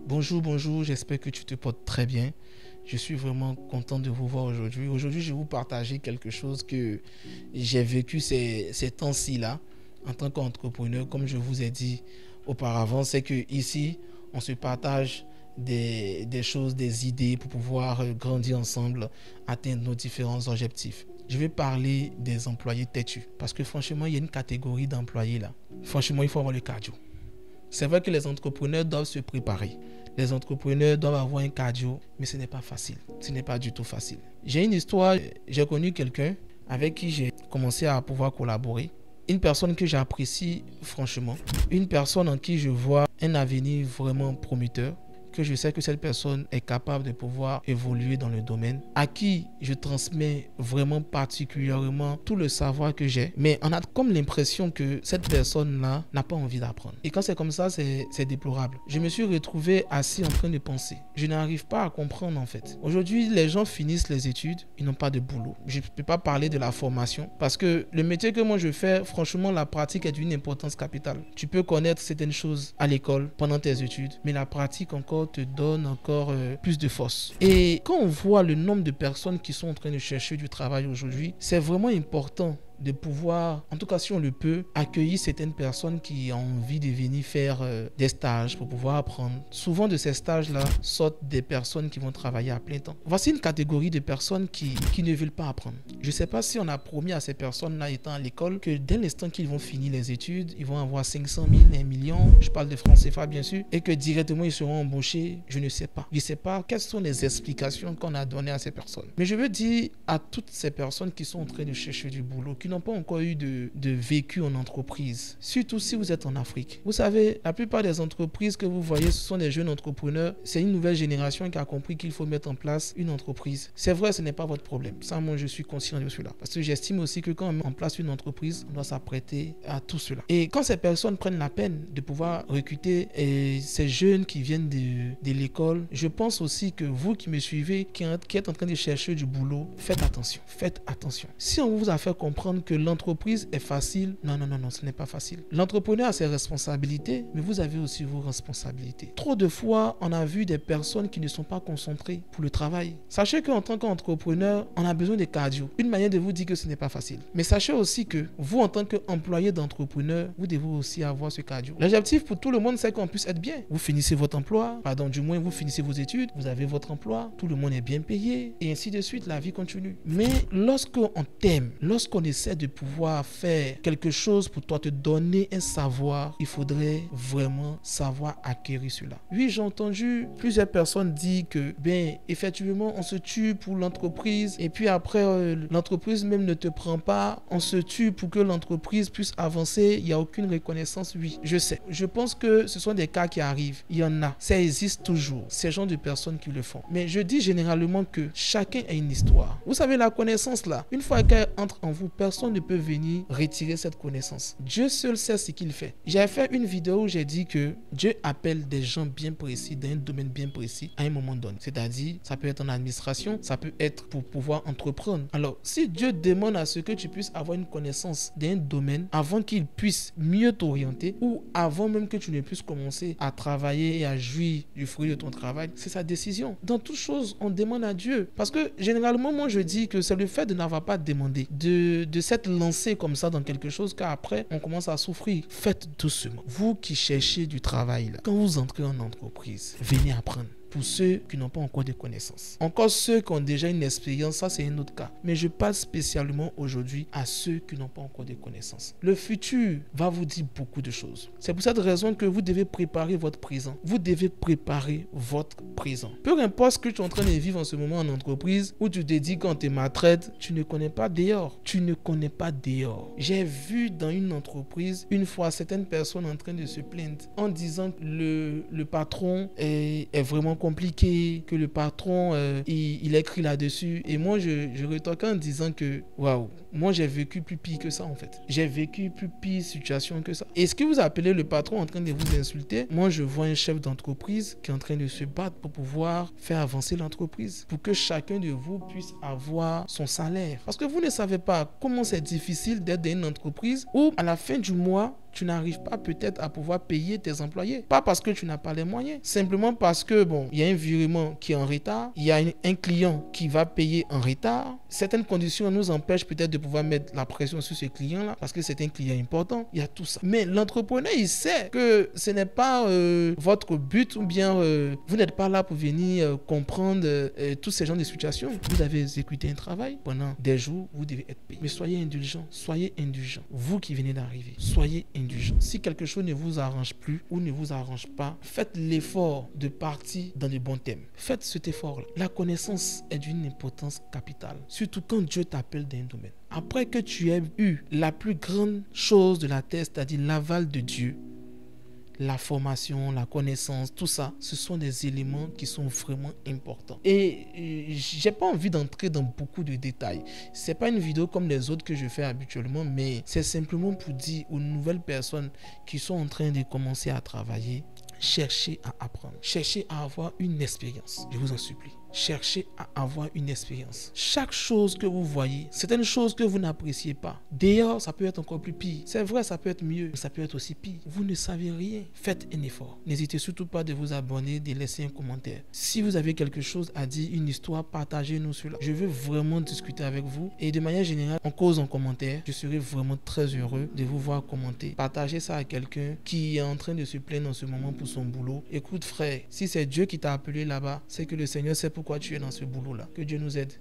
Bonjour, bonjour, j'espère que tu te portes très bien. Je suis vraiment content de vous voir aujourd'hui. Aujourd'hui, je vais vous partager quelque chose que j'ai vécu ces temps-ci là en tant qu'entrepreneur. Comme je vous ai dit auparavant, c'est que ici, on se partage des choses, des idées pour pouvoir grandir ensemble, atteindre nos différents objectifs. Je vais parler des employés têtus parce que franchement, il y a une catégorie d'employés là. Franchement, il faut avoir le cardio. C'est vrai que les entrepreneurs doivent se préparer. Les entrepreneurs doivent avoir un cardio, mais ce n'est pas facile. Ce n'est pas du tout facile. J'ai une histoire, j'ai connu quelqu'un avec qui j'ai commencé à pouvoir collaborer. Une personne que j'apprécie franchement. Une personne en qui je vois un avenir vraiment prometteur. Que je sais que cette personne est capable de pouvoir évoluer dans le domaine, à qui je transmets vraiment particulièrement tout le savoir que j'ai, mais on a comme l'impression que cette personne-là n'a pas envie d'apprendre. Et quand c'est comme ça, c'est déplorable. Je me suis retrouvé assis en train de penser. Je n'arrive pas à comprendre en fait. Aujourd'hui, les gens finissent les études, ils n'ont pas de boulot. Je ne peux pas parler de la formation parce que le métier que moi je fais, franchement, la pratique est d'une importance capitale. Tu peux connaître certaines choses à l'école pendant tes études, mais la pratique encore te donne encore plus de force. Et quand on voit le nombre de personnes qui sont en train de chercher du travail aujourd'hui, c'est vraiment important de pouvoir, en tout cas si on le peut, accueillir certaines personnes qui ont envie de venir faire des stages pour pouvoir apprendre. Souvent de ces stages-là sortent des personnes qui vont travailler à plein temps. Voici une catégorie de personnes qui ne veulent pas apprendre. Je ne sais pas si on a promis à ces personnes-là étant à l'école que dès l'instant qu'ils vont finir les études, ils vont avoir 500 000, 1 million, je parle de francs CFA bien sûr, et que directement ils seront embauchés. Je ne sais pas. Je ne sais pas quelles sont les explications qu'on a données à ces personnes. Mais je veux dire à toutes ces personnes qui sont en train de chercher du boulot, qui n'ont pas encore eu de vécu en entreprise, surtout si vous êtes en Afrique. Vous savez, la plupart des entreprises que vous voyez, ce sont des jeunes entrepreneurs. C'est une nouvelle génération qui a compris qu'il faut mettre en place une entreprise. C'est vrai, ce n'est pas votre problème. Ça, moi, je suis conscient de cela. Parce que j'estime aussi que quand on met en place une entreprise, on doit s'apprêter à tout cela. Et quand ces personnes prennent la peine de pouvoir recruter ces jeunes qui viennent de l'école, je pense aussi que vous qui me suivez, qui êtes en train de chercher du boulot, faites attention. Faites attention. Si on vous a fait comprendre que l'entreprise est facile, non, ce n'est pas facile. L'entrepreneur a ses responsabilités, mais vous avez aussi vos responsabilités. Trop de fois, on a vu des personnes qui ne sont pas concentrées pour le travail. Sachez qu'en tant qu'entrepreneur, on a besoin de cardio. Une manière de vous dire que ce n'est pas facile. Mais sachez aussi que vous, en tant qu'employé d'entrepreneur, vous devez aussi avoir ce cardio. L'objectif pour tout le monde, c'est qu'on puisse être bien. Vous finissez votre emploi, du moins vous finissez vos études, vous avez votre emploi, tout le monde est bien payé, et ainsi de suite, la vie continue. Mais lorsqu'on t'aime, lorsqu'on essaie de pouvoir faire quelque chose pour toi, te donner un savoir, il faudrait vraiment savoir acquérir cela. Oui, j'ai entendu plusieurs personnes dire que, effectivement, on se tue pour l'entreprise et puis après, l'entreprise même ne te prend pas. On se tue pour que l'entreprise puisse avancer. Il n'y a aucune reconnaissance. Oui, je sais. Je pense que ce sont des cas qui arrivent. Il y en a. Ça existe toujours. Ces genres de personnes qui le font. Mais je dis généralement que chacun a une histoire. Vous savez, la connaissance là, une fois qu'elle entre en vous, personne ne peut venir retirer cette connaissance. Dieu seul sait ce qu'il fait. J'ai fait une vidéo où j'ai dit que Dieu appelle des gens bien précis dans un domaine bien précis à un moment donné. C'est-à-dire, ça peut être en administration, ça peut être pour pouvoir entreprendre. Alors, si Dieu demande à ce que tu puisses avoir une connaissance d'un domaine avant qu'il puisse mieux t'orienter ou avant même que tu ne puisses commencer à travailler et à jouir du fruit de ton travail, c'est sa décision. Dans toute chose, on demande à Dieu. Parce que généralement, moi je dis que c'est le fait de n'avoir pas demandé, de s'être lancé comme ça dans quelque chose qu'après on commence à souffrir. Faites doucement. Vous qui cherchez du travail là, quand vous entrez en entreprise, venez apprendre. Pour ceux qui n'ont pas encore de connaissances. Encore ceux qui ont déjà une expérience, ça c'est un autre cas. Mais je parle spécialement aujourd'hui à ceux qui n'ont pas encore de connaissances. Le futur va vous dire beaucoup de choses. C'est pour cette raison que vous devez préparer votre présent. Vous devez préparer votre présent. Peu importe ce que tu es en train de vivre en ce moment en entreprise, où tu te dis quand tu es maltraite, tu ne connais pas dehors. Tu ne connais pas dehors. J'ai vu dans une entreprise, une fois, certaines personnes en train de se plaindre en disant que le patron est vraiment compliqué, que le patron il écrit là-dessus. Et moi je retorquais en disant que waouh, moi j'ai vécu plus pire que ça en fait. J'ai vécu plus pire situation que ça. Et ce que vous appelez le patron en train de vous insulter, moi je vois un chef d'entreprise qui est en train de se battre pour pouvoir faire avancer l'entreprise, pour que chacun de vous puisse avoir son salaire. Parce que vous ne savez pas comment c'est difficile d'être dans une entreprise où à la fin du mois tu n'arrives pas peut-être à pouvoir payer tes employés. Pas parce que tu n'as pas les moyens, simplement parce que, bon, il y a un virement qui est en retard, il y a un client qui va payer en retard. Certaines conditions nous empêchent peut-être de pouvoir mettre la pression sur ce client-là parce que c'est un client important. Il y a tout ça. Mais l'entrepreneur, il sait que ce n'est pas votre but ou bien vous n'êtes pas là pour venir comprendre tous ces genres de situations. Vous avez exécuté un travail pendant des jours, vous devez être payé. Mais soyez indulgents, soyez indulgents. Vous qui venez d'arriver, soyez indulgents. Si quelque chose ne vous arrange plus ou ne vous arrange pas, faites l'effort de partir dans les bons thèmes. Faites cet effort-là. La connaissance est d'une importance capitale, surtout quand Dieu t'appelle dans un domaine. Après que tu aies eu la plus grande chose de la terre, c'est-à-dire l'aval de Dieu, la formation, la connaissance, tout ça, ce sont des éléments qui sont vraiment importants. Et j'ai pas envie d'entrer dans beaucoup de détails. C'est pas une vidéo comme les autres que je fais habituellement, mais c'est simplement pour dire aux nouvelles personnes qui sont en train de commencer à travailler, cherchez à apprendre, cherchez à avoir une expérience. Je vous en supplie. Cherchez à avoir une expérience. Chaque chose que vous voyez, certaines choses que vous n'appréciez pas, d'ailleurs, ça peut être encore plus pire. C'est vrai, ça peut être mieux, mais ça peut être aussi pire. Vous ne savez rien. Faites un effort. N'hésitez surtout pas de vous abonner, de laisser un commentaire. Si vous avez quelque chose à dire, une histoire, partagez-nous cela. Je veux vraiment discuter avec vous. Et de manière générale, on cause en commentaire. Je serai vraiment très heureux de vous voir commenter. Partagez ça à quelqu'un qui est en train de se plaindre en ce moment pour son boulot. Écoute frère, si c'est Dieu qui t'a appelé là-bas, c'est que le Seigneur sait pourquoi tu es dans ce boulot-là. Que Dieu nous aide.